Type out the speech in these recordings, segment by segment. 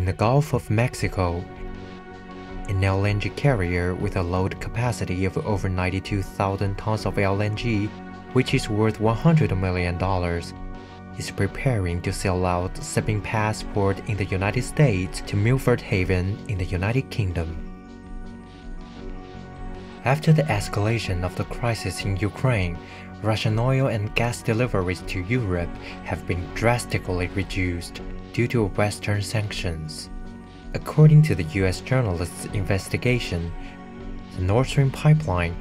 the Gulf of Mexico, an LNG carrier with a load capacity of over 92,000 tons of LNG, which is worth $100 million, is preparing to sell out shipping passport in the United States to Milford Haven in the United Kingdom. After the escalation of the crisis in Ukraine, Russian oil and gas deliveries to Europe have been drastically reduced due to Western sanctions. According to the US journalist's investigation, the Nord Stream pipeline,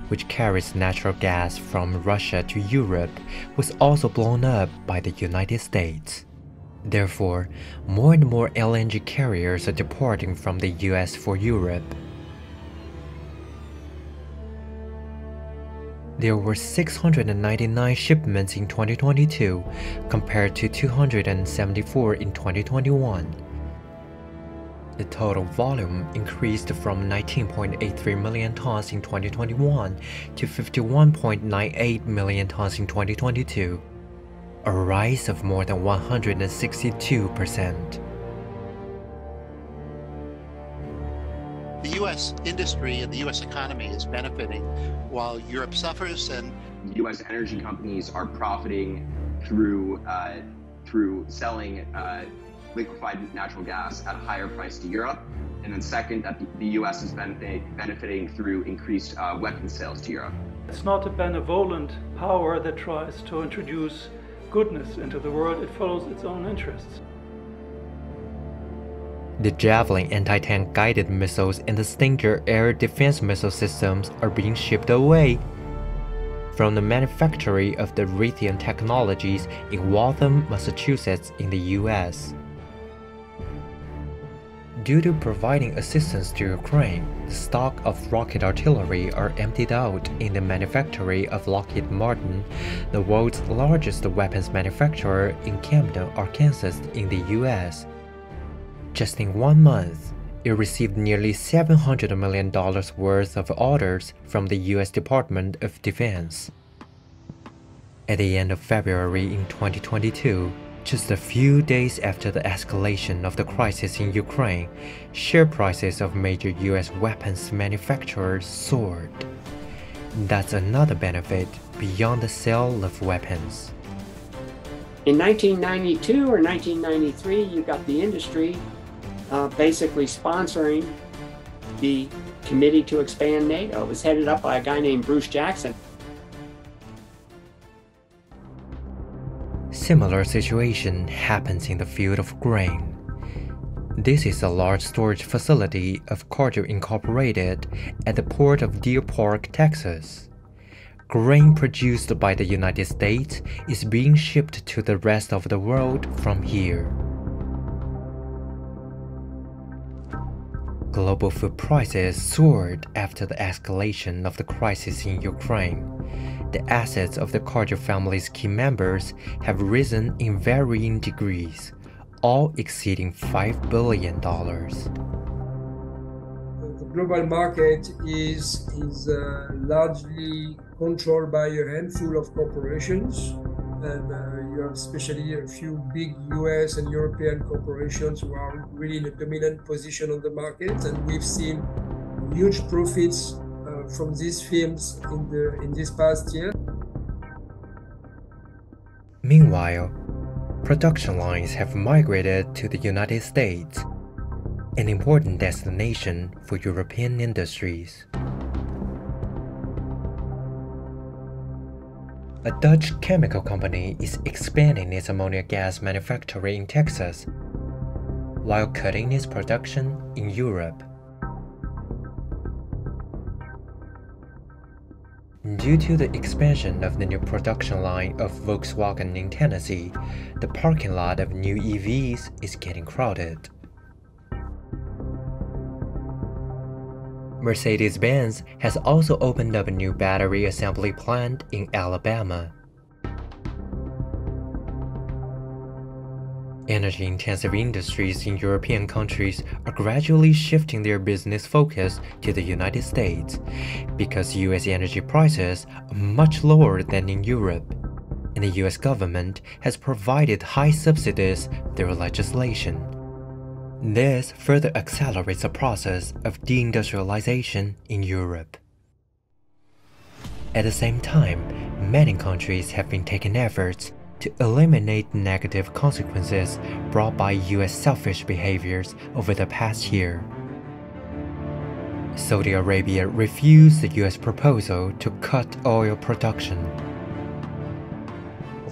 which carries natural gas from Russia to Europe, was also blown up by the United States. Therefore, more and more LNG carriers are departing from the US for Europe. There were 699 shipments in 2022 compared to 274 in 2021. The total volume increased from 19.83 million tons in 2021 to 51.98 million tons in 2022, a rise of more than 162%. The U.S. industry and the U.S. economy is benefiting while Europe suffers, and U.S. energy companies are profiting through selling liquefied natural gas at a higher price to Europe. And then second, that the U.S. is benefiting through increased weapons sales to Europe. It's not a benevolent power that tries to introduce goodness into the world. It follows its own interests. The Javelin anti-tank guided missiles and the Stinger air defense missile systems are being shipped away from the manufacturing of the Raytheon Technologies in Waltham, Massachusetts in the US. Due to providing assistance to Ukraine, the stock of rocket artillery are emptied out in the manufactory of Lockheed Martin, the world's largest weapons manufacturer in Camden, Arkansas in the US. Just in 1 month, it received nearly $700 million worth of orders from the US Department of Defense. At the end of February in 2022, just a few days after the escalation of the crisis in Ukraine, share prices of major US weapons manufacturers soared. That's another benefit beyond the sale of weapons. In 1992 or 1993, you got the industry basically sponsoring the Committee to Expand NATO. It was headed up by a guy named Bruce Jackson. Similar situation happens in the field of grain. This is a large storage facility of Cargill Incorporated at the port of Deer Park, Texas. Grain produced by the United States is being shipped to the rest of the world from here. Global food prices soared after the escalation of the crisis in Ukraine. The assets of the Cargill family's key members have risen in varying degrees, all exceeding $5 billion. The global market is largely controlled by a handful of corporations, and you have especially a few big US and European corporations who are really in a dominant position on the market, and we've seen huge profits from these firms in this past year. Meanwhile, production lines have migrated to the United States, an important destination for European industries. A Dutch chemical company is expanding its ammonia gas manufacturing in Texas, while cutting its production in Europe. Due to the expansion of the new production line of Volkswagen in Tennessee, the parking lot of new EVs is getting crowded. Mercedes-Benz has also opened up a new battery assembly plant in Alabama. Energy-intensive industries in European countries are gradually shifting their business focus to the United States because US energy prices are much lower than in Europe, and the US government has provided high subsidies through legislation. This further accelerates the process of deindustrialization in Europe. At the same time, many countries have been taking efforts to eliminate negative consequences brought by US selfish behaviors over the past year. Saudi Arabia refused the US proposal to cut oil production.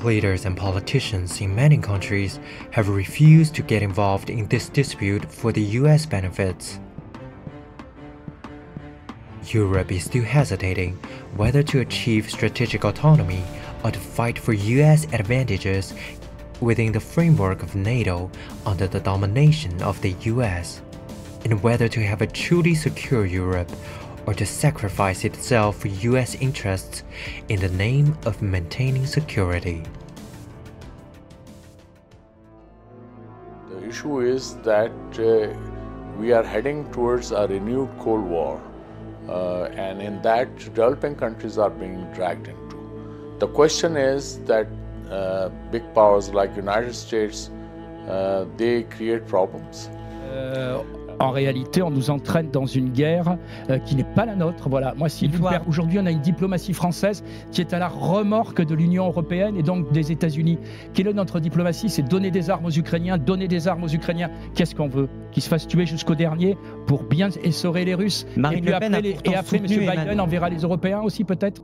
Leaders and politicians in many countries have refused to get involved in this dispute for the US benefits. Europe is still hesitating whether to achieve strategic autonomy or to fight for US advantages within the framework of NATO under the domination of the US, and whether to have a truly secure Europe or to sacrifice itself for US interests in the name of maintaining security. The issue is that we are heading towards a renewed Cold War, and in that developing countries are being dragged into. The question is that big powers like United States, they create problems. En réalité, on nous entraîne dans une guerre qui n'est pas la nôtre. Voilà. Moi, aujourd'hui, on a une diplomatie française qui est à la remorque de l'Union européenne et donc des États-Unis. Quelle est notre diplomatie? C'est donner des armes aux Ukrainiens, donner des armes aux Ukrainiens. Qu'est-ce qu'on veut? Qu'ils se fassent tuer jusqu'au dernier pour bien essorer les Russes. Marine Le Pen et après, M. Biden enverra les Européens aussi, peut-être?